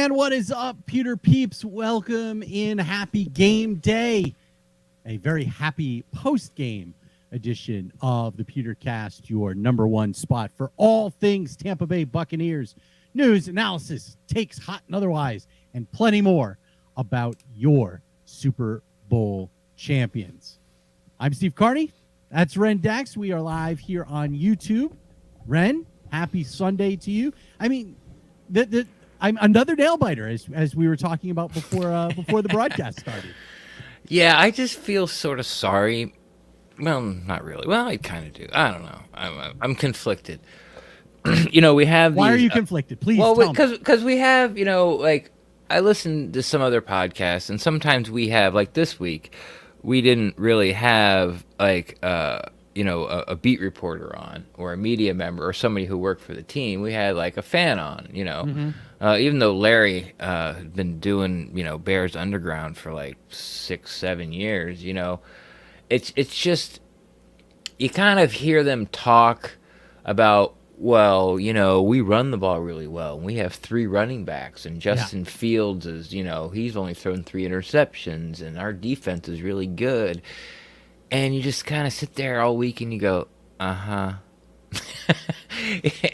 And what is up, Pewter Peeps? Welcome in. Happy game day. A very happy post-game edition of the PewterCast, your number one spot for all things Tampa Bay Buccaneers. News, analysis, takes, hot and otherwise, and plenty more about your Super Bowl champions. I'm Steve Carney. That's Ren Dax. We are live here on YouTube. Ren, happy Sunday to you. I mean, I'm another nail biter, as we were talking about before the broadcast started. Yeah, I just feel sort of sorry. Well, not really. Well, I kind of do. I don't know. I'm conflicted. We have. Why are you conflicted? Please. Well, tell me. because we have, like I listen to some other podcasts, and sometimes we have, like this week, we didn't really have like a beat reporter on or a media member or somebody who worked for the team. We had like a fan on, even though Larry had been doing, Bears Underground for like 6-7 years, it's just, you kind of hear them talk about, well, we run the ball really well. We have 3 running backs, and Justin Fields is, he's only thrown 3 interceptions, and our defense is really good. And you just kind of sit there all week and you go, uh-huh.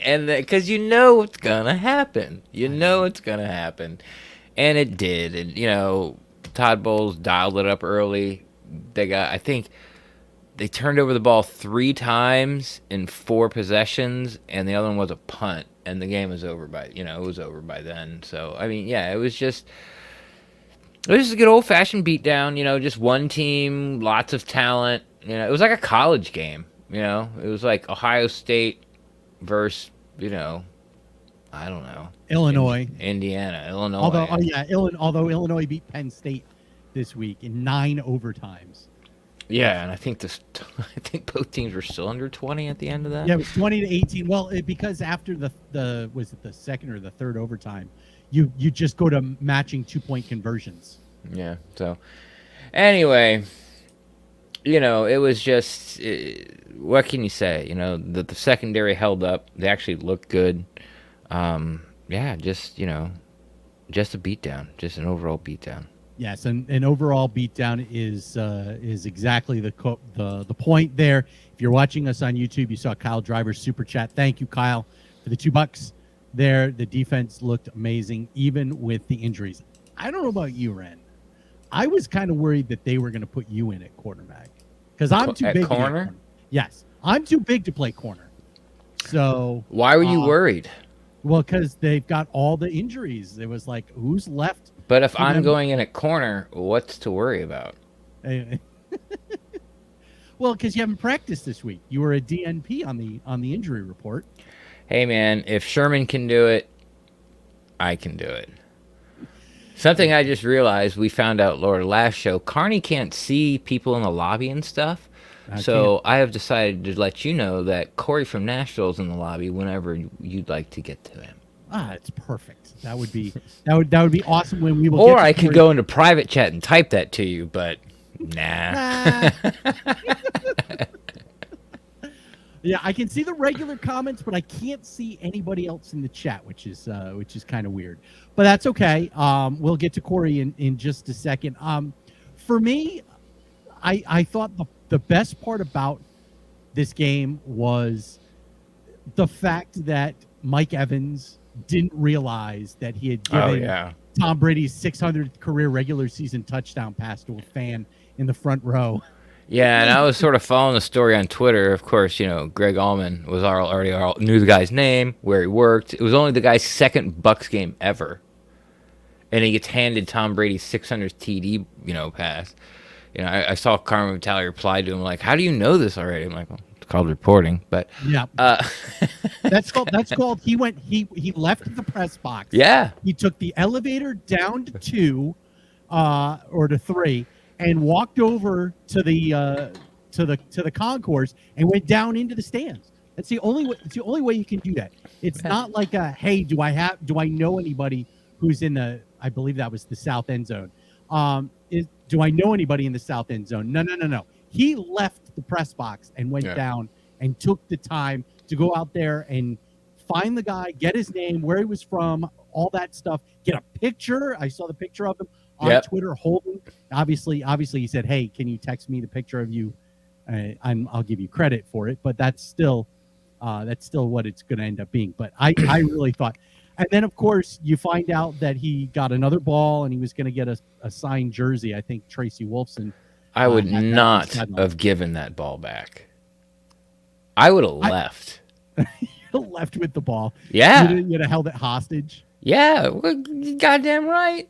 And because you know it's going to happen. You know it's going to happen. And it did. And, Todd Bowles dialed it up early. I think they turned over the ball 3 times in 4 possessions, and the other one was a punt. And the game was over it was over by then. So, I mean, yeah, it was just a good old-fashioned beatdown, just one team, lots of talent. It was like a college game, It was like Ohio State versus, I don't know. Illinois. Indiana, Illinois. Although Illinois beat Penn State this week in 9 overtimes. Yeah, and I think both teams were still under 20 at the end of that. Yeah, it was 20-18. Well, because after the was it the second or the third overtime, you just go to matching 2-point conversions. Yeah. So anyway, it was just, what can you say? The secondary held up. They actually looked good. Just a beatdown, just an overall beatdown. Yes, an overall beatdown is exactly the point there. If you're watching us on YouTube, you saw Kyle Driver's super chat. Thank you, Kyle, for the $2 there. The defense looked amazing, even with the injuries. I don't know about you, Ren. I was kind of worried that they were going to put you in at quarterback because I'm too big. Corner? Yes, I'm too big to play corner. So why were you worried? Well, because they've got all the injuries. It was like, who's left? But if I'm going in at corner, what's to worry about? Well, because you haven't practiced this week. You were a DNP on the injury report. Hey, man, if Sherman can do it, I can do it. Something I just realized, we found out, Laura, last show, Carney can't see people in the lobby and stuff. I have decided to let you know that Corey from Nashville is in the lobby whenever you'd like to get to him. It's perfect. That would be awesome when we will. Or I could go into private chat and type that to you, but nah. Yeah, I can see the regular comments, but I can't see anybody else in the chat, which is kind of weird. But that's okay. We'll get to Corey in just a second. For me, I thought the best part about this game was the fact that Mike Evans didn't realize that he had given Tom Brady's 600th career regular season touchdown pass to a fan in the front row. Yeah, and I was sort of following the story on Twitter. Of course, Greg Allman was already knew the guy's name, where he worked. It was only the guy's second Bucs game ever, and he gets handed Tom Brady's 600th TD, pass. I saw Carmen Vitale reply to him like, "How do you know this already?" I'm like, well, it's called reporting, but yeah, that's called. He left the press box. Yeah, he took the elevator down to 2, or to 3. And walked over to the concourse and went down into the stands. That's the only way. It's the only way you can do that. It's not like hey, do I know anybody who's in the? I believe that was the south end zone. Do I know anybody in the south end zone? No. He left the press box and went down and took the time to go out there and find the guy, get his name, where he was from, all that stuff. Get a picture. I saw the picture of him on Twitter holding. Obviously, he said, "Hey, can you text me the picture of you? I'll give you credit for it." But that's still what it's going to end up being. But I really thought. And then, of course, you find out that he got another ball and he was going to get a signed jersey. I think Tracy Wolfson. I would not have given that ball back. I would have left. Left with the ball. Yeah. You'd have held it hostage. Yeah. Goddamn right.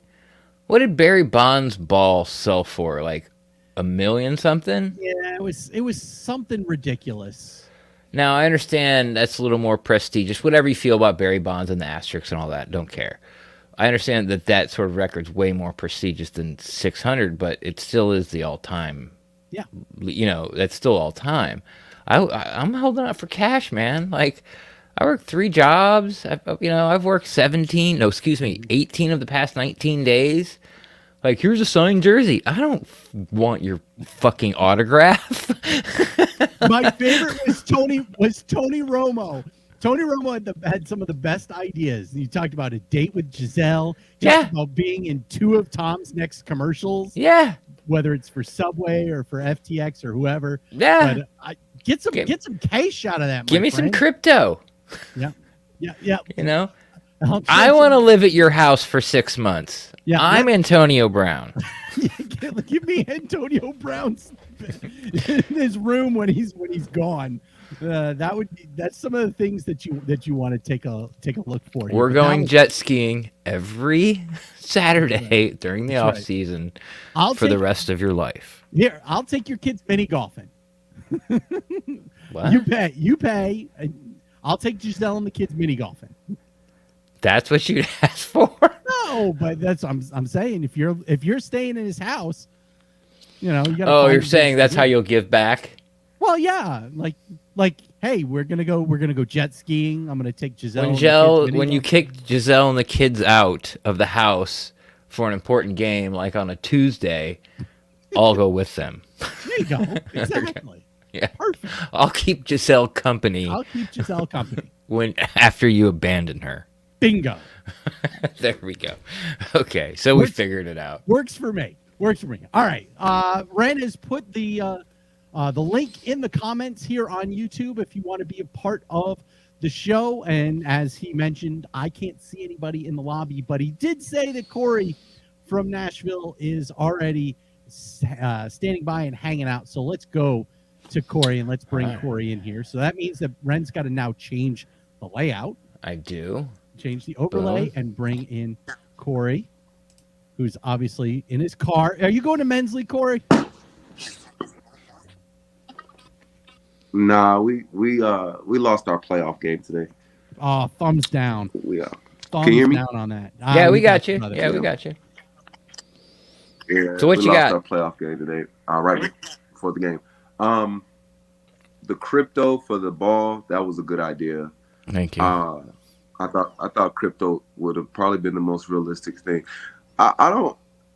What did Barry Bonds' ball sell for? Like $1 million something? Yeah, it was something ridiculous. Now, I understand that's a little more prestigious. Whatever you feel about Barry Bonds and the asterisks and all that, don't care. I understand that sort of record's way more prestigious than 600, but it still is the all-time. Yeah. That's still all-time. I'm holding out for cash, man. Like, I work 3 jobs. I've worked 18 of the past 19 days. Like, here's a signed jersey. I don't want your fucking autograph. My favorite was Tony Romo. Tony Romo had some of the best ideas. He talked about a date with Giselle. Talked about being in 2 of Tom's next commercials. Yeah. Whether it's for Subway or for FTX or whoever. Yeah. But get some cash out of that. Give me some crypto. Yeah. I want to live at your house for 6 months. Yeah, I'm Antonio Brown. Give me Antonio Brown's in his room when he's gone. That's some of the things that you want to take a look for. We're going jet skiing every Saturday during the off season for the rest of your life. Here, I'll take your kids mini golfing. What? You pay. I'll take Giselle and the kids mini golfing. That's what you'd ask for? No, but that's I'm saying if you're staying in his house, you gotta. Oh, you're saying that's how you'll give back? Well, yeah, like hey, we're gonna go jet skiing. I'm gonna take Giselle. When you kick Giselle and the kids out of the house for an important game, like on a Tuesday, I'll go with them. There you go. Exactly. Yeah. Perfect. I'll keep Giselle company. After you abandon her. Bingo. There we go. Okay, so we figured it out. Works for me. All right. Ren has put the link in the comments here on YouTube if you want to be a part of the show. And as he mentioned, I can't see anybody in the lobby, but he did say that Corey from Nashville is already standing by and hanging out. So let's go to Corey and let's bring Corey in here. So that means that Ren's got to now change the layout. I do. Change the overlay and bring in Corey, who's obviously in his car. Are you going to Men's League, Corey? Nah, we lost our playoff game today. Oh, thumbs down. Thumbs Can you hear me? down on that. Yeah, we got you. Yeah, we got you. Yeah. So what you got? We lost our playoff game today. Right before the game. The crypto for the ball, that was a good idea. Thank you. I thought crypto would have probably been the most realistic thing.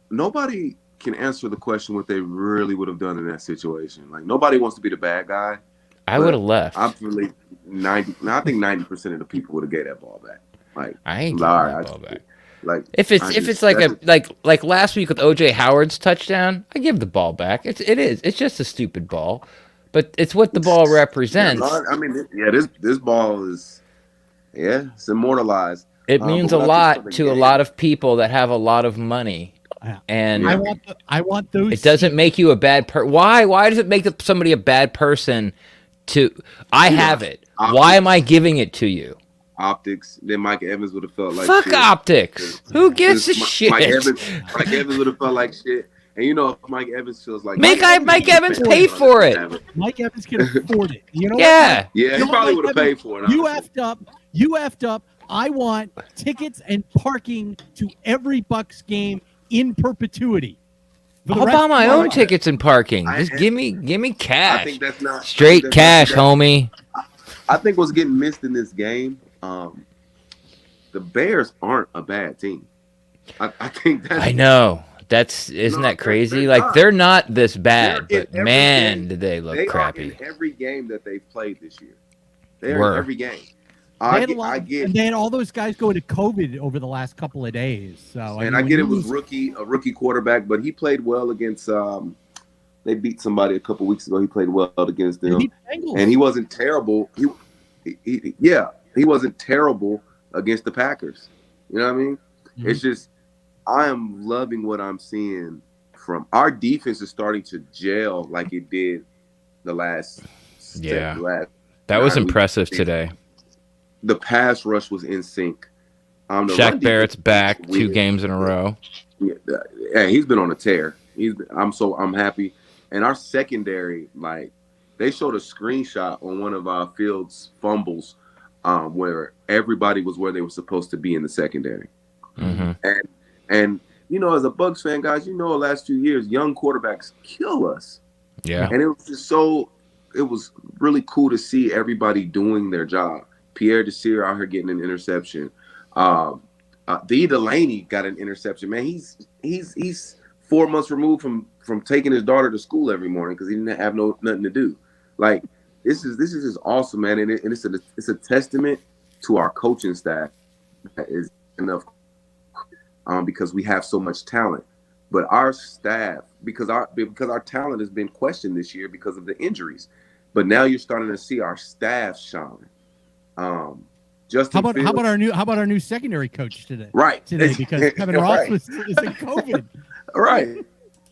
Nobody can answer the question what they really would have done in that situation. Like, nobody wants to be the bad guy. I would have left. I think 90% of the people would have gave that ball back. Like, I ain't giving that ball back. Like, if it's like last week with OJ Howard's touchdown, I give the ball back. It's just a stupid ball, but it's what the ball represents. I mean, this ball is. Yeah, it's immortalized. It means a lot to a lot of people that have a lot of money, and I want those. It doesn't make you a bad person. Why does it make somebody a bad person? I have it. Optics. Why am I giving it to you? Optics. Then Mike Evans would have felt like fuck shit. Optics. Who gives a shit? Mike Evans would have felt like shit. And if Mike Evans feels like Mike Evans pay for it. Mike Evans can afford it. You know? Yeah. Yeah, he probably would have paid for it. You effed up. I want tickets and parking to every Bucs game in perpetuity. I'll buy my own tickets and parking. Just give me cash. I think that's not straight cash, homie. I think what's getting missed in this game, the Bears aren't a bad team. I think that's. I know. Isn't that crazy? They're not this bad, but man, did they look crappy. They are in every game that they've played this year. They're in every game. They had a lot, and they had all those guys go into COVID over the last couple of days. So I get it was a rookie quarterback, but he played well against. They beat somebody a couple weeks ago. He played well against them, and he wasn't terrible. He wasn't terrible against the Packers. You know what I mean? Mm-hmm. It's just I am loving what I'm seeing from our defense is starting to gel like it did the last. That was impressive today. The pass rush was in sync. Shaq Barrett's back 2 games in a row. Yeah, he's been on a tear. I'm happy. And our secondary, like, they showed a screenshot on one of our Fields' fumbles where everybody was where they were supposed to be in the secondary. Mm-hmm. And you know, as a Bucs fan, guys, you know, the last few years, young quarterbacks kill us. Yeah. And it was really cool to see everybody doing their job. Pierre Desir out here getting an interception. Delaney got an interception. Man, he's 4 months removed from taking his daughter to school every morning because he didn't have nothing to do. Like this is just awesome, man, and it's a testament to our coaching staff that is enough because we have so much talent. But our staff, because our talent has been questioned this year because of the injuries, but now you're starting to see our staff shine. How about our new secondary coach today? Right. Today because Kevin Ross is in COVID. Right.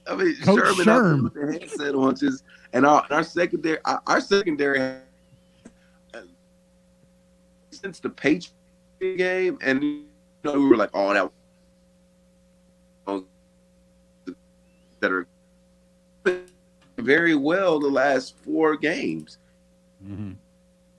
I mean, Coach Sherman with the headset on, and our secondary since the Patriots game, and you know we were like, oh, that are very well the last 4 games. Mm-hmm.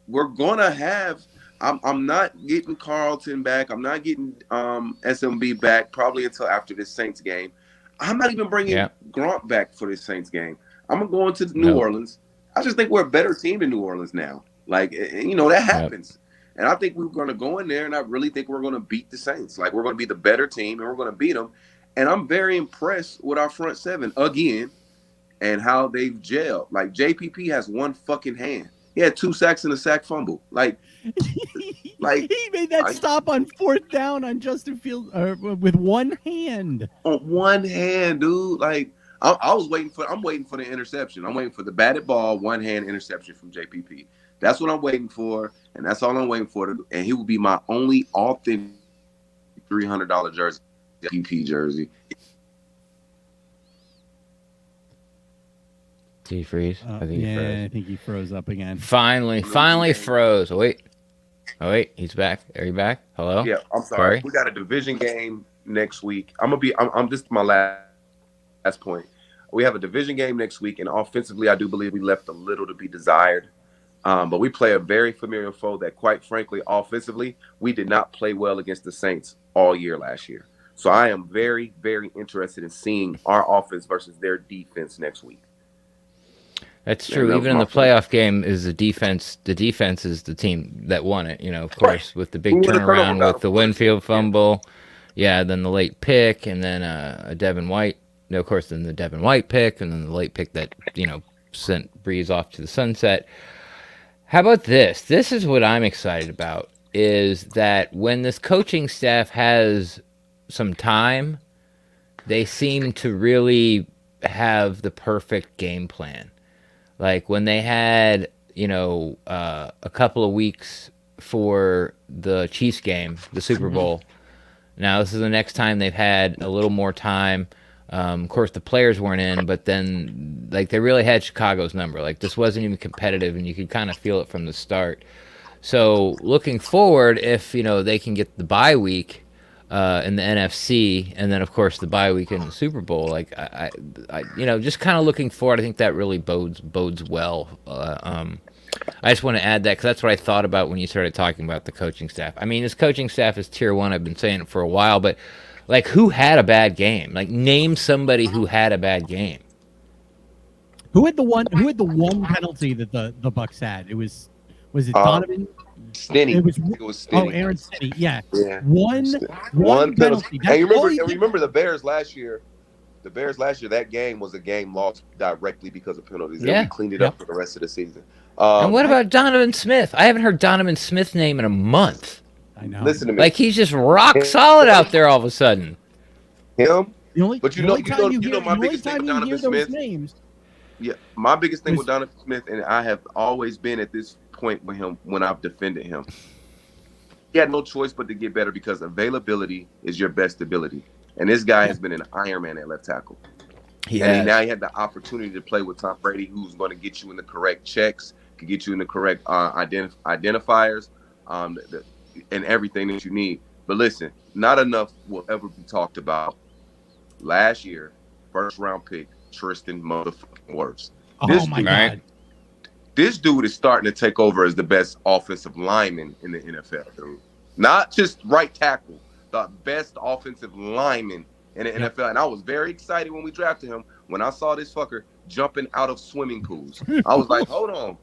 We're gonna have. I'm not getting Carlton back. I'm not getting SMB back probably until after this Saints game. I'm not even bringing Gronk back for this Saints game. I'm going to New Orleans. I just think we're a better team than New Orleans now. Like, you know, that happens. And I think we're going to go in there, and I really think we're going to beat the Saints. Like, we're going to be the better team, and we're going to beat them. And I'm very impressed with our front seven again and how they've gelled. Like, JPP has one fucking hand. He had 2 sacks and a sack fumble. Like he made that stop on 4th down on Justin Fields with one hand. On one hand, dude. Like I'm waiting for the interception. I'm waiting for the batted ball, one hand interception from JPP. That's what I'm waiting for, and that's all I'm waiting for. And he will be my only authentic $300 jersey, JPP jersey. Did he freeze? I think he froze. I think he froze up again. Finally froze. Oh, wait, he's back. Are you back? Hello? Yeah, I'm sorry. We got a division game next week. This is my last point. We have a division game next week, and offensively, I do believe we left a little to be desired. But we play a very familiar foe that, quite frankly, offensively, we did not play well against the Saints all year last year. So I am very, very interested in seeing our offense versus their defense next week. That's true. Even in the playoff game, is the defense. The defense is the team that won it. You know, of course, with the big turnaround, with the Winfield fumble, then the late pick, and then a Devin White. Of course, then the Devin White pick, and then the late pick that sent Breeze off to the sunset. How about this? This is what I'm excited about. Is that when this coaching staff has some time, they seem to really have the perfect game plan. Like when they had, a couple of weeks for the Chiefs game, the Super Bowl. Now this is the next time they've had a little more time. Of course, the players weren't in, but then they really had Chicago's number. Like this wasn't even competitive, and you could kind of feel it from the start. So looking forward, if they can get the bye week in the NFC, and then of course the bye week in the Super Bowl. I just kind of looking forward. I think that really bodes well. I just want to add that because that's what I thought about when you started talking about the coaching staff. I mean, this coaching staff is tier 1. I've been saying it for a while, but who had a bad game? Name somebody who had a bad game. Who had the one penalty that the Bucs had? Was it Donovan? Stinney. It was Stinney. Oh, Aaron Stinney. Yeah. One penalty. And remember the Bears last year. The Bears last year, that game was a game lost directly because of penalties. We cleaned it up for the rest of the season. And what about Donovan Smith? I haven't heard Donovan Smith's name in a month. I know. Listen to me. Like he's just rock solid out there all of a sudden. Him. The only, But the only time you hear, my the only biggest thing time with you hear Donovan those Smith. names. Yeah, my biggest thing with Donovan Smith, and I have always been at this point with him when I've defended him. He had no choice but to get better because availability is your best ability. And this guy has been an Iron Man at left tackle. Now he had the opportunity to play with Tom Brady, who's going to get you in the correct checks, can get you in the correct identifiers, and everything that you need. But listen, not enough will ever be talked about. Last year, first round pick, Tristan motherfucking Wirfs. Oh my God. This dude is starting to take over as the best offensive lineman in the NFL, dude. Not just right tackle, the best offensive lineman in the NFL. And I was very excited when we drafted him. When I saw this fucker jumping out of swimming pools, I was like, hold on.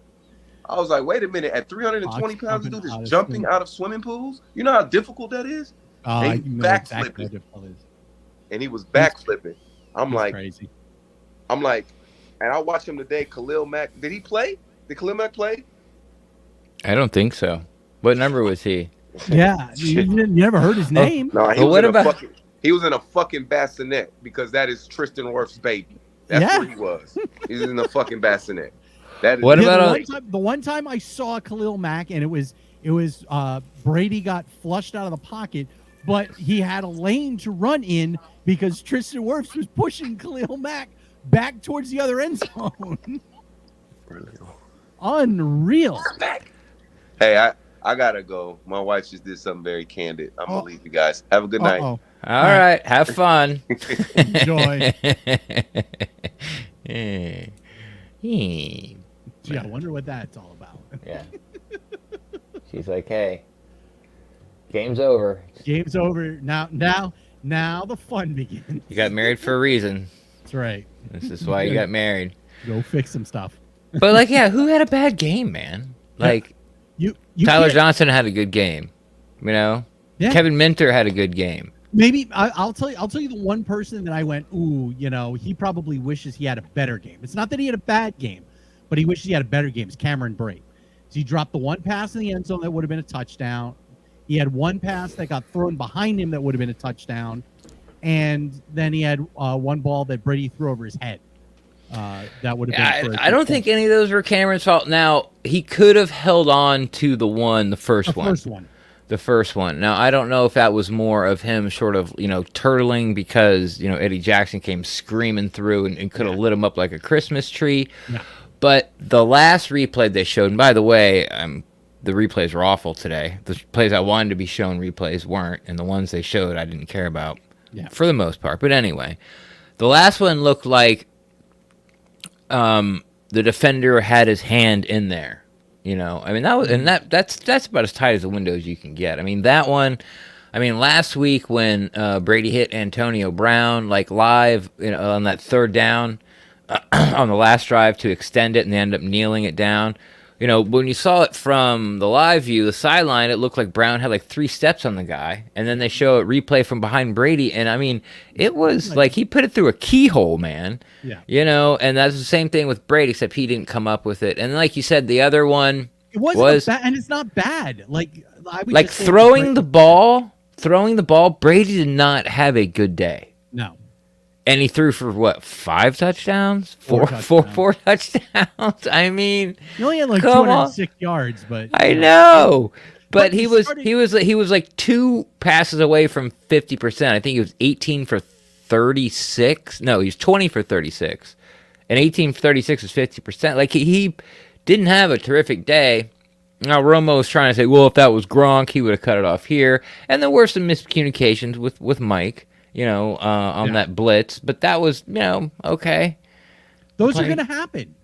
I was like, wait a minute. At 320 pounds, this dude is jumping out of swimming pools? You know how difficult that is? And he backflipping. And he was backflipping. I'm like, crazy. I'm like, and I watched him today. Khalil Mack, did he play? Did Khalil Mack play? I don't think so. What number was he? Yeah, you never heard his name. No, he was in a fucking bassinet because that is Tristan Wirfs' baby. That's where he was. He's in the fucking bassinet. That is the one time I saw Khalil Mack, and it was Brady got flushed out of the pocket, but he had a lane to run in because Tristan Wirfs was pushing Khalil Mack back towards the other end zone. Unreal. Hey, I gotta go. My wife just did something very candid. I'm gonna leave you guys. Have a good night. All right. Have fun. Enjoy. Gee, I wonder what that's all about. Yeah. She's like, hey, game's over. Game's over. Now the fun begins. You got married for a reason. That's right. This is why you got married. Go fix some stuff. But like, yeah, who had a bad game, man? Like, you Tyler Johnson had a good game. You know, Kevin Minter had a good game. Maybe I'll tell you the one person that I went, ooh, you know, he probably wishes he had a better game. It's not that he had a bad game, but he wishes he had a better game. It's Cameron Brate. So he dropped the one pass in the end zone that would have been a touchdown. He had one pass that got thrown behind him that would have been a touchdown. And then he had one ball that Brady threw over his head. That would have been. I don't think any of those were Cameron's fault. Now, he could have held on to the first one. The first one. Now, I don't know if that was more of him sort of, turtling because, Eddie Jackson came screaming through and could have lit him up like a Christmas tree. Yeah. But the last replay they showed, and by the way, the replays were awful today. The plays I wanted to be shown replays weren't, and the ones they showed I didn't care about for the most part. But anyway, the last one looked like the defender had his hand in there. I mean, that's about as tight as the window as you can get. I mean, that one, last week when Brady hit Antonio Brown, like live, on that third down on the last drive to extend it, and they end up kneeling it down. When you saw it from the live view, the sideline, it looked like Brown had like 3 steps on the guy, and then they show a replay from behind Brady, and it was like he put it through a keyhole, man. Yeah. And that's the same thing with Brady, except he didn't come up with it. And like you said, the other one was and it's not bad. Like throwing the ball. Brady did not have a good day. No. And he threw for what? 5 touchdowns? Four touchdowns. I mean, he only had like 206 yards, but I know. But he was like 2 passes away from 50%. I think he was 18 for 36. No, he was 20 for 36, and 18 for 36 is 50%. Like he didn't have a terrific day. Now Romo was trying to say, well, if that was Gronk, he would have cut it off here. And there were some miscommunications with Mike. On that blitz, but that was, okay. Those are going to happen.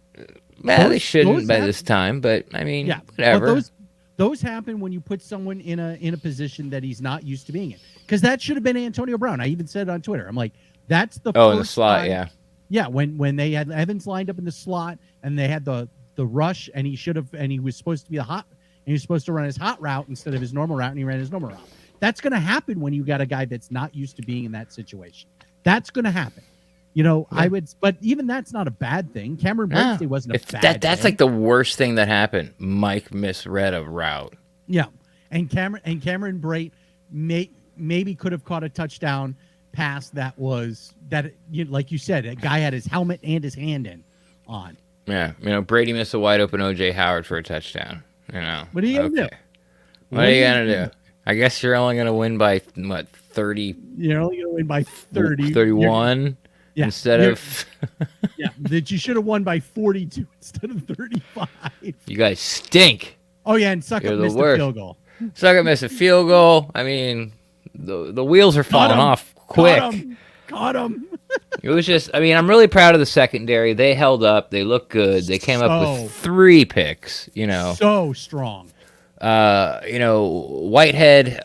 They shouldn't by this time, but whatever. But those happen when you put someone in a position that he's not used to being in. Because that should have been Antonio Brown. I even said it on Twitter. I'm like, that's the first in the slot, time. Yeah. Yeah, when they had Evans lined up in the slot and they had the rush, and he was supposed to be and he was supposed to run his hot route instead of his normal route, and he ran his normal route. That's going to happen when you got a guy that's not used to being in that situation. That's going to happen. I would, but even that's not a bad thing. Cameron Brate's day wasn't a bad That's day. like the worst thing that happened. Mike misread a route. Yeah, and Cameron Brate maybe could have caught a touchdown pass that was like you said, a guy had his helmet and his hand on. Yeah, Brady missed a wide open OJ Howard for a touchdown. What are you gonna do? What are you gonna do? I guess you're only gonna win by what, 30? You're only gonna win by 30, 31 instead of. Yeah, that you should have won by 42 instead of 35. You guys stink. Oh yeah, and Suckup missed a field goal. Suckup missed a field goal. I mean, the wheels are falling off quick. Caught him. It was just, I'm really proud of the secondary. They held up. They looked good. They came up with 3 picks, So strong. Whitehead,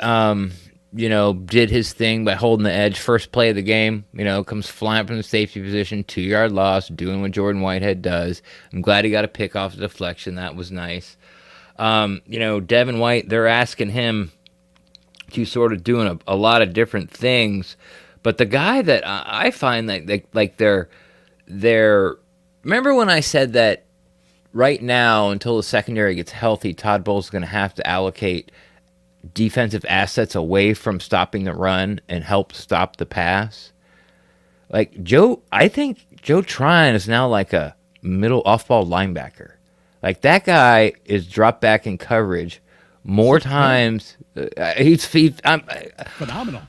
did his thing by holding the edge. First play of the game, comes flying from the safety position, 2-yard loss, doing what Jordan Whitehead does. I'm glad he got a pick off the deflection. That was nice. Devin White, they're asking him to sort of doing a lot of different things. But the guy that I find that they're remember when I said that right now, until the secondary gets healthy, Todd Bowles is going to have to allocate defensive assets away from stopping the run and help stop the pass. I think Joe Tryon is now like a middle off-ball linebacker. Like, that guy is dropped back in coverage more times. He's phenomenal.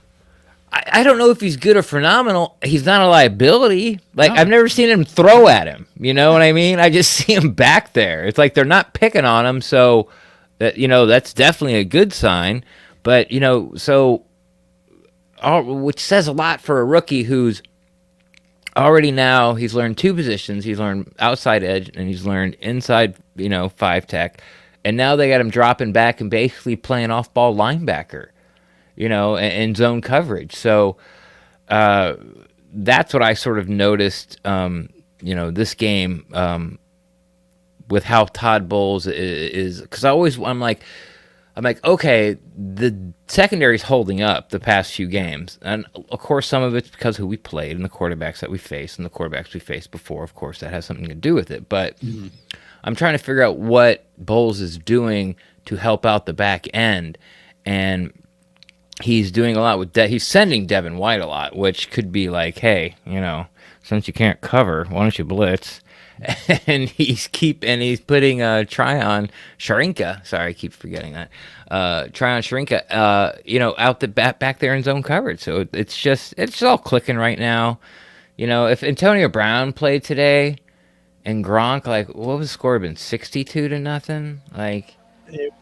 I don't know if he's good or phenomenal. He's not a liability. I've never seen him throw at him. You know what I mean? I just see him back there. It's like they're not picking on him, so that's definitely a good sign. But which says a lot for a rookie who's already now he's learned 2 positions. He's learned outside edge and he's learned inside 5 tech, and now they got him dropping back and basically playing off ball linebacker. And zone coverage. So that's what I sort of noticed, this game with how Todd Bowles is. Because I'm like, okay, the secondary's holding up the past few games. And, of course, some of it's because who we played and the quarterbacks that we faced and the quarterbacks we faced before. Of course, that has something to do with it. But I'm trying to figure out what Bowles is doing to help out the back end. And he's doing a lot with he's sending Devin White a lot, which could be like, hey, since you can't cover, why don't you blitz? And he's putting Tryon Sharinka. Sorry, I keep forgetting that. Tryon Sharinka, out the back there in zone coverage. So it's all clicking right now. If Antonio Brown played today and Gronk, what was the score been? 62-0?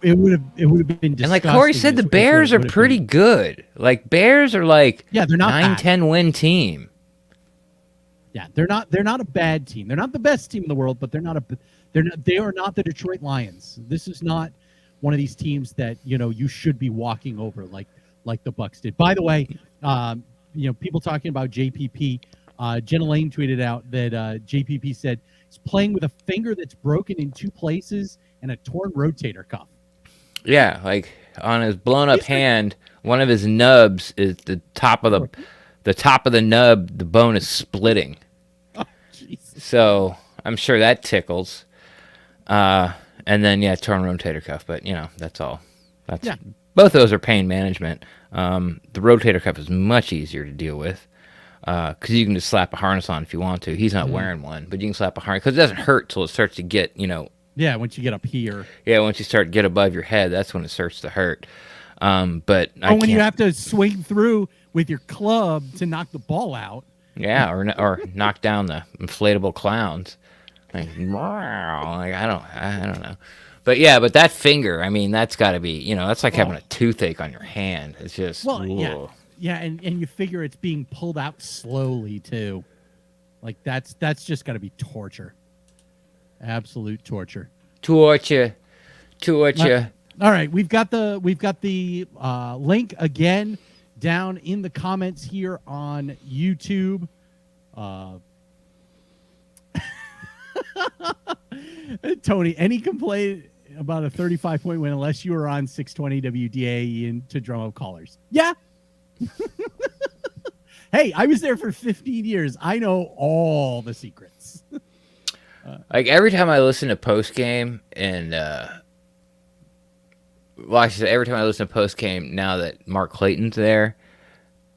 It would have been disgusting. And like Corey said, the Bears are pretty good. Bears are they're not 9-10 win team. Yeah, they're not a bad team. They're not the best team in the world, but they are not the Detroit Lions. This is not one of these teams that you should be walking over like the Bucs did. By the way, people talking about JPP. Jenna Lane tweeted out that JPP said he's playing with a finger that's broken in 2 places and a torn rotator cuff. Yeah, on his blown up hand, one of his nubs is the top of the nub. The bone is splitting. Oh, Jesus. So I'm sure that tickles. And then torn rotator cuff. But that's all. Both those are pain management. The rotator cuff is much easier to deal with. Because you can just slap a harness on if you want to. He's not wearing one, but you can slap a harness because it doesn't hurt till it starts to get Yeah, once you get up here. Yeah, once you start to get above your head, that's when it starts to hurt. But when you have to swing through with your club to knock the ball out. Yeah, or knock down the inflatable clowns. I don't know. But that finger, that's got to be, that's like having a toothache on your hand. It's just yeah, and you figure it's being pulled out slowly too. That's just got to be torture. Absolute torture. Torture. All right, we've got the link again down in the comments here on YouTube. Tony, any complaint about a 35-point win unless you were on 620 WDA to drum up callers? Yeah. Hey, I was there for 15 years. I know all the secrets. Like every time I listen to post game and well, actually, every time I listen to post game now that Mark Clayton's there,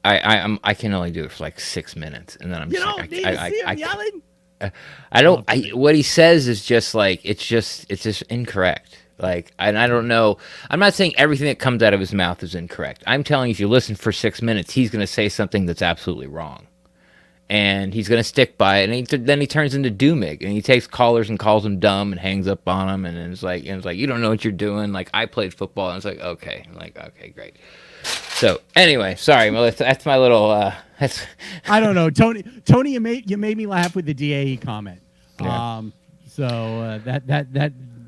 I can only do it for like 6 minutes, and then I'm You just don't like, need to see him yelling. I don't. What he says is just like it's just incorrect. Like, and I don't know. I'm not saying everything that comes out of his mouth is incorrect. I'm telling you, if you listen for 6 minutes, he's going to say something that's absolutely wrong, and he's going to stick by it. And then he turns into Doomig, and he takes callers and calls them dumb and hangs up on them, and it's like you don't know what you're doing. Like, I played football, and it's like okay, great. So anyway, sorry, Melissa. That's my little. That's. I don't know, Tony. You made me laugh with the DAE comment. Yeah. So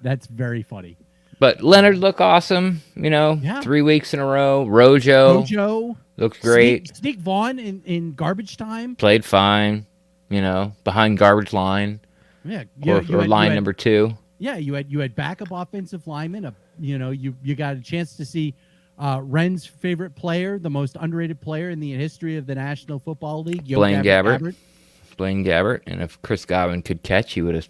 that's very funny. But Leonard looked awesome. Yeah. 3 weeks in a row. Rojo looked great. Sneak Vaughn in garbage time Played fine. Behind garbage line. Yeah, Or line number 2. Yeah, you had backup offensive linemen. You got a chance to see Ren's favorite player, the most underrated player in the history of the National Football League, Blaine Gabbert. Blaine Gabbert, and if Chris Godwin could catch, he would have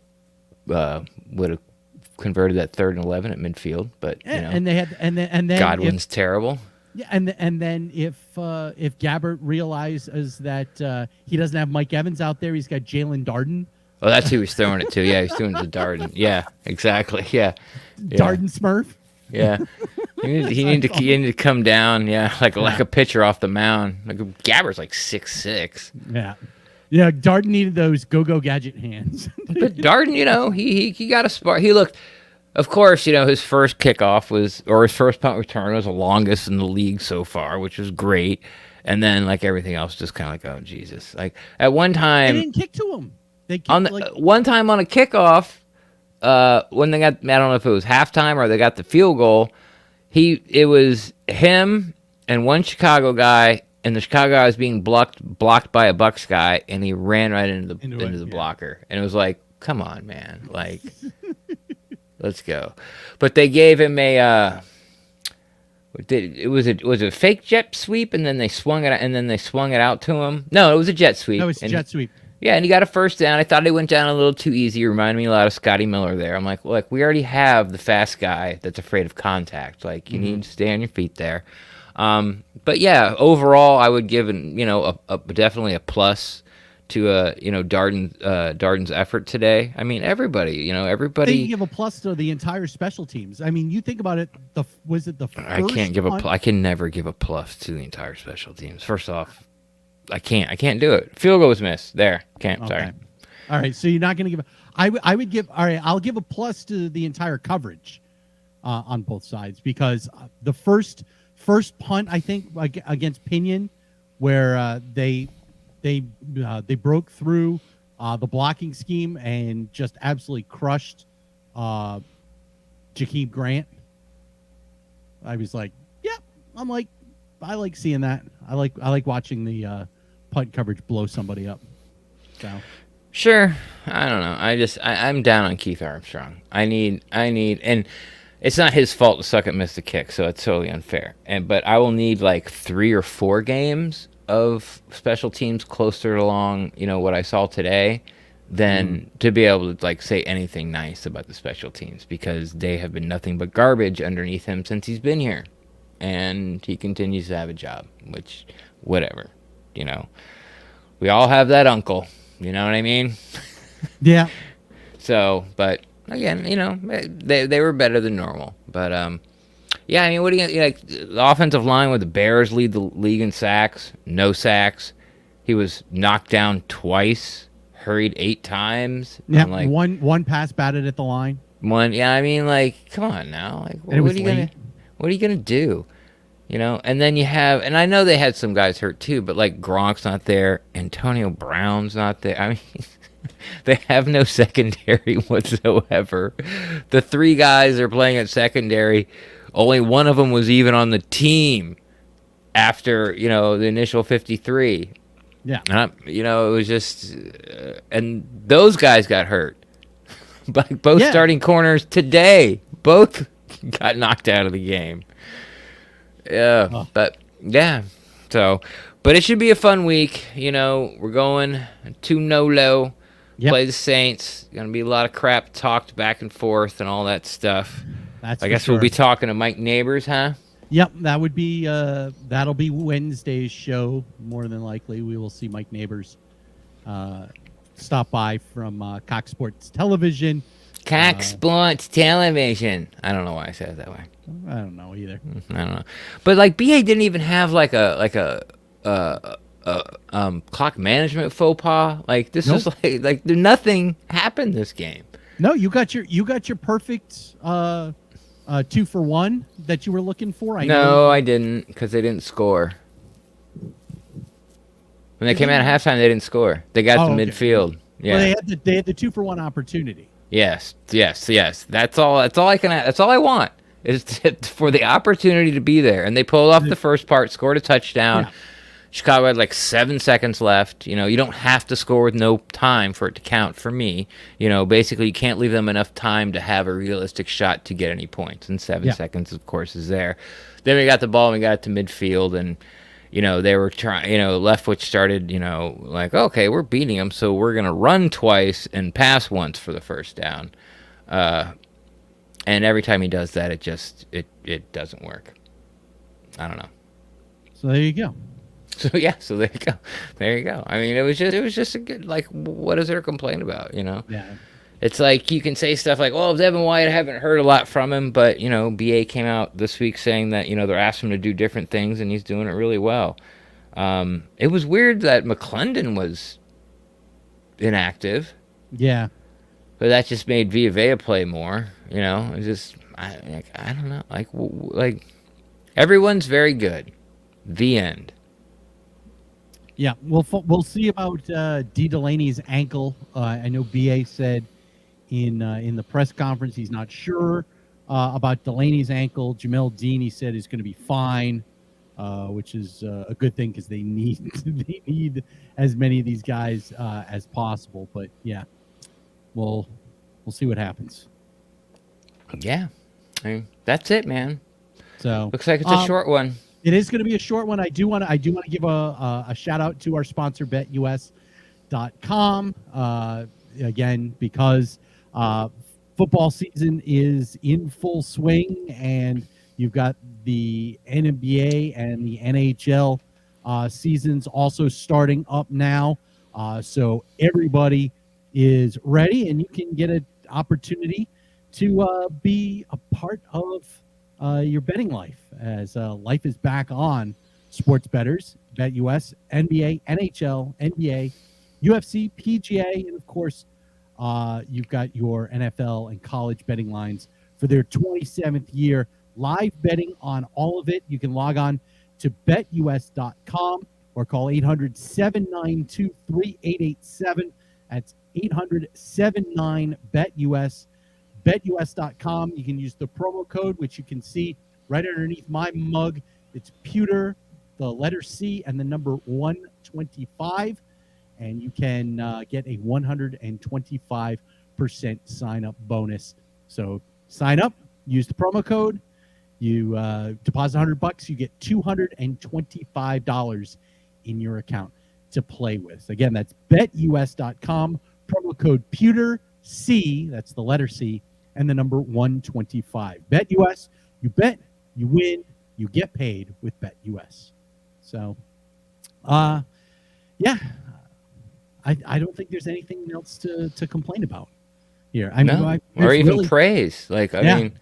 converted that 3rd and 11 at midfield. But and they had and then Godwin's terrible. Yeah, and then if Gabbert realizes that he doesn't have Mike Evans out there, he's got Jalen Darden. Oh, that's who he's throwing it to. Yeah, he's throwing it to Darden. Yeah, exactly. Yeah. Darden Smurf. Yeah. He needed to come down, like a pitcher off the mound. Like Gabbert's like 6'6". Yeah, Darden needed those go-go gadget hands. But Darden, he got a spark. He looked, of course, his first kickoff his first punt return was the longest in the league so far, which was great. And then like everything else, just kind of like, oh Jesus! Like at one time, they didn't kick to him. They kicked, one time on a kickoff, when they got, I don't know if it was halftime or they got the field goal. It was him and one Chicago guy, and the Chicago guy was being blocked by a Bucs guy, and he ran right into the blocker. And it was like, come on, man, like, let's go. But they gave him it was a fake jet sweep, and then they swung it out to him. No, it was a jet sweep. No, it's a jet sweep. Yeah, and he got a first down. I thought he went down a little too easy. Reminded me a lot of Scotty Miller there. I'm like, look, we already have the fast guy that's afraid of contact. Like, you need to stay on your feet there. But yeah, overall, I would give definitely a plus to Darden's effort today. I mean, everybody. They give a plus to the entire special teams. I mean, you think about it. Was it the first? I can never give a plus to the entire special teams. First off, I can't do it. Field goal was missed. There. Can't. Okay. Sorry. All right. So you're not going to give. I would give. All right. I'll give a plus to the entire coverage on both sides, because the first punt, I think, against Pinion, where they broke through the blocking scheme and just absolutely crushed Jakeem Grant. I was like, yeah. I'm like, I like seeing that. I like watching the punt coverage blow somebody up. So sure, I don't know. I'm down on Keith Armstrong. I need, and it's not his fault to suck at miss the kick, so it's totally unfair. But I will need like 3 or 4 games of special teams closer along, what I saw today, than to be able to like say anything nice about the special teams, because they have been nothing but garbage underneath him since he's been here. And he continues to have a job, which, whatever, we all have that uncle, you know what I mean? Yeah. So, but again, they were better than normal. But yeah, I mean, what do you like? The offensive line with the Bears lead the league in sacks, no sacks. He was knocked down twice, hurried 8 times. Yeah, like, one pass batted at the line. I mean, like, come on now, like, what are you gonna do? And then you have, and I know they had some guys hurt too, but like Gronk's not there, Antonio Brown's not there. I mean, they have no secondary whatsoever. The 3 guys are playing at secondary. Only one of them was even on the team after, the initial 53. Yeah. And it was just, and those guys got hurt. But both starting corners today, both got knocked out of the game. Yeah, but yeah. So, But it should be a fun week. We're going to Nolo, play the Saints. Going to be a lot of crap talked back and forth and all that stuff. I guess we'll be talking to Mike Neighbors, huh? Yep, that'll be Wednesday's show. More than likely, we will see Mike Neighbors stop by from Cox Sports Television. Cox Sports Television. I don't know why I said it that way. I don't know either. I don't know, but like BA didn't even have like a clock management faux pas. Like this is like nothing happened this game. No, you got your perfect 2-for-1 that you were looking for. I didn't, because they didn't score. When they came out at halftime, they didn't score. They got to midfield. Yeah, well, they had the 2-for-1 opportunity. Yes. That's all I want is for the opportunity to be there. And they pulled off the first part, scored a touchdown. Yeah. Chicago had like 7 seconds left. You don't have to score with no time for it to count for me. Basically you can't leave them enough time to have a realistic shot to get any points. And 7 seconds, of course, is there. Then we got the ball and we got it to midfield, and they were trying, Leftwich started, like, okay, we're beating them, so we're going to run twice and pass once for the first down. And every time he does that, it doesn't work. I don't know. So there you go. So there you go. I mean, it was just a good, like, what is there to complain about, Yeah. It's like you can say stuff like, "Oh, Devin White, I haven't heard a lot from him," but BA came out this week saying that they're asking him to do different things, and he's doing it really well. It was weird that McClendon was inactive. Yeah, but that just made Villa play more. It's just I don't know. Like everyone's very good. The end. Yeah, we'll see about D. Delaney's ankle. I know BA said in the press conference he's not sure about Delaney's ankle. Jamel Dean, he said, is going to be fine, which is a good thing because they need as many of these guys as possible. But yeah, we'll see what happens. Yeah, I mean, that's it, man. So looks like it's a short one. It is going to be a short one. I do want to give a shout out to our sponsor, BetUS.com. Again, because football season is in full swing, and you've got the NBA and the NHL seasons also starting up now. So everybody is ready, and you can get an opportunity to be a part of your betting life, as life is back on sports bettors, BetUS, NBA, NHL, NBA, UFC, PGA, and of course, you've got your NFL and college betting lines for their 27th year. Live betting on all of it. You can log on to betus.com or call 800-792-3887. That's 800-79-BET-US. BetUS.com. You can use the promo code, which you can see right underneath my mug. It's Pewter, the letter C, and the number 125. And you can get a 125% sign-up bonus. So sign up, use the promo code. You deposit $100, you get $225 in your account to play with. Again, that's betus.com, promo code Pewter C, that's the letter C, and the number 125. BetUS, you bet, you win, you get paid with BetUS. So, yeah, I don't think there's anything else to complain about here. I mean, or even really, praise. Like, I mean,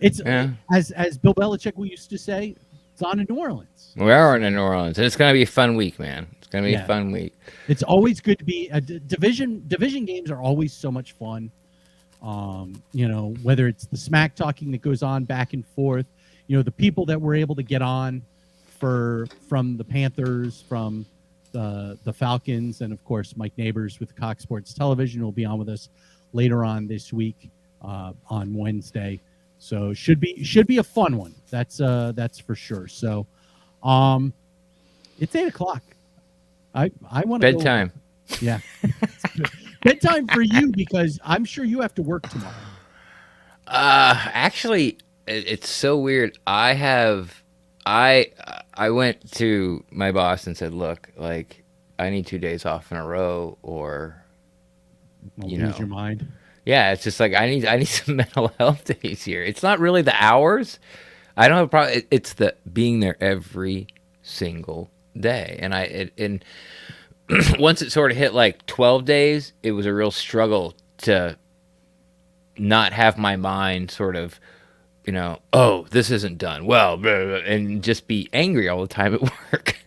it's as Bill Belichick used to say, it's on in New Orleans. We are in New Orleans, and it's going to be a fun week, man. It's going to be a fun week. It's always good to be division games are always so much fun. Whether it's the smack talking that goes on back and forth, the people that were able to get on from the Panthers, from the Falcons, and of course Mike Neighbors with Cox Sports Television will be on with us later on this week on Wednesday. So should be a fun one. That's for sure. So it's 8:00. I want to bedtime. Yeah. Bedtime for you, because I'm sure you have to work tomorrow. Actually, it's so weird. I I went to my boss and said, "Look, like I need 2 days off in a row, or Won't you lose know, your mind. yeah, it's just like I need some mental health days here. It's not really the hours. I don't have a problem. It's the being there every single day, and once it sort of hit like 12 days, it was a real struggle to not have my mind sort of, oh, this isn't done. Well, blah, blah, and just be angry all the time at work.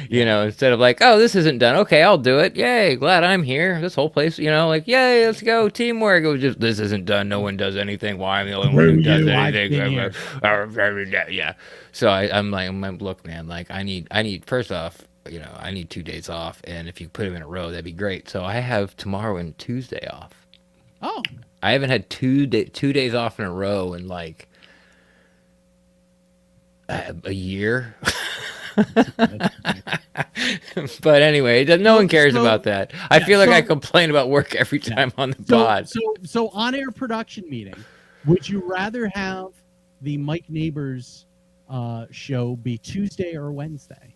Instead of like, oh, this isn't done. Okay, I'll do it. Yay, glad I'm here. This whole place, like, yay, let's go, teamwork. It was just, this isn't done. No one does anything. Why I'm the only one who does anything? Yeah. So I'm like, look, man, like I need first off, I need 2 days off, and if you put them in a row, that'd be great. So I have tomorrow and Tuesday off. Oh, I haven't had 2 days off in a row in like a year. But anyway, no one cares about that. I feel like I complain about work every time on the pod. So on-air production meeting, would you rather have the Mike Neighbors show be Tuesday or Wednesday?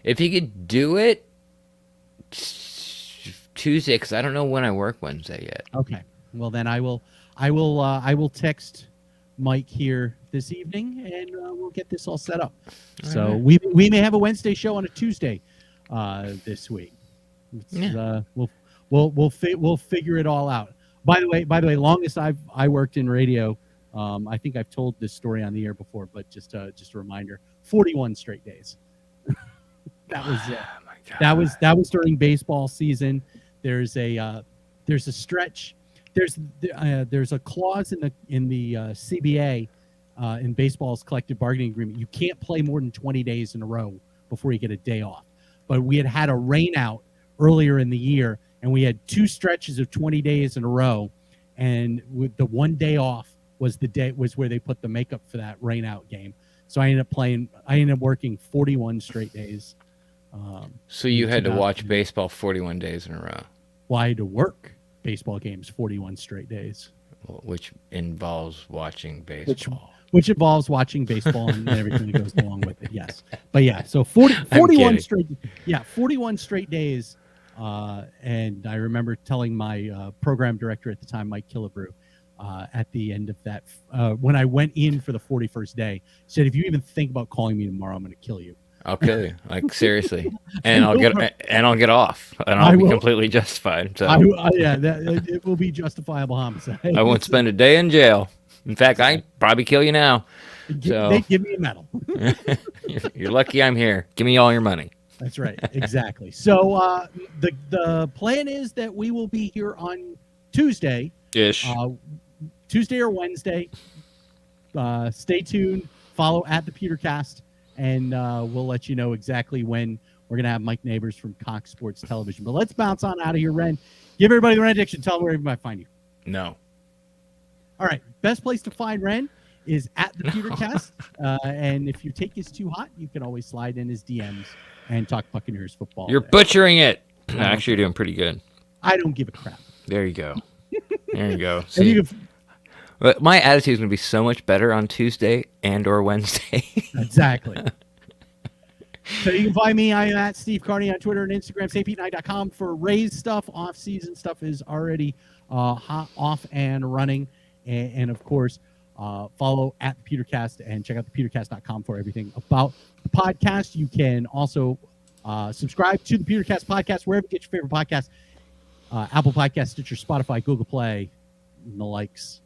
If you could do it Tuesday, because I don't know when I work Wednesday yet. Okay. Well, then I will text Mike here this evening, and we'll get this all set up. So we may have a Wednesday show on a Tuesday this week. We'll figure it all out. By the way, longest I worked in radio. I think I've told this story on the air before, but just a reminder: 41 straight days. That was it. Oh my God. That was during baseball season. There's a stretch. There's a clause in the CBA in baseball's collective bargaining agreement. You can't play more than 20 days in a row before you get a day off. But we had a rain out earlier in the year, and we had 2 stretches of 20 days in a row, and with the one day off was where they put the makeup for that rain out game. So I ended up working 41 straight days. So you had to watch baseball 41 days in a row. Well, I had to work baseball games 41 straight days. Which involves watching baseball. Which involves watching baseball and everything that goes along with it, yes. But yeah, so 41 straight days. And I remember telling my program director at the time, Mike Killebrew, at the end of that, when I went in for the 41st day, said, if you even think about calling me tomorrow, I'm going to kill you. I'll kill you, like seriously, and I'll get off, and I'll be completely justified. So it will be justifiable homicide. I won't spend a day in jail. In fact, I'd probably kill you now. They give me a medal. You're lucky I'm here. Give me all your money. That's right, exactly. So the plan is that we will be here on Tuesday, Tuesday or Wednesday. Stay tuned. Follow at the PewterCast. And we'll let you know exactly when we're going to have Mike Neighbors from Cox Sports Television. But let's bounce on out of here, Ren. Give everybody the Ren addiction. Tell them where everybody find you. No. All right. Best place to find Ren is at the PewterCast. And if your take is too hot, you can always slide in his DMs and talk Buccaneers football. You're butchering it. Actually, you're doing pretty good. I don't give a crap. There you go. There you go. See, but my attitude is going to be so much better on Tuesday and or Wednesday. Exactly. So you can find me. I am at Steve Carney on Twitter and Instagram, SavePete9.com for Rays stuff. Off-season stuff is already hot, off and running. And of course, follow at the PewterCast and check out thepewtercast.com for everything about the podcast. You can also subscribe to the PewterCast podcast wherever you get your favorite podcast. Apple Podcasts, Stitcher, Spotify, Google Play, and the likes.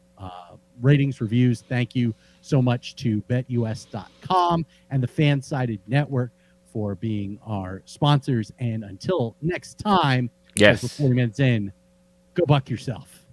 Ratings, reviews. Thank you so much to BetUS.com and the Fansided Network for being our sponsors. And until next time, yes, we're 40 minutes in. Go buck yourself.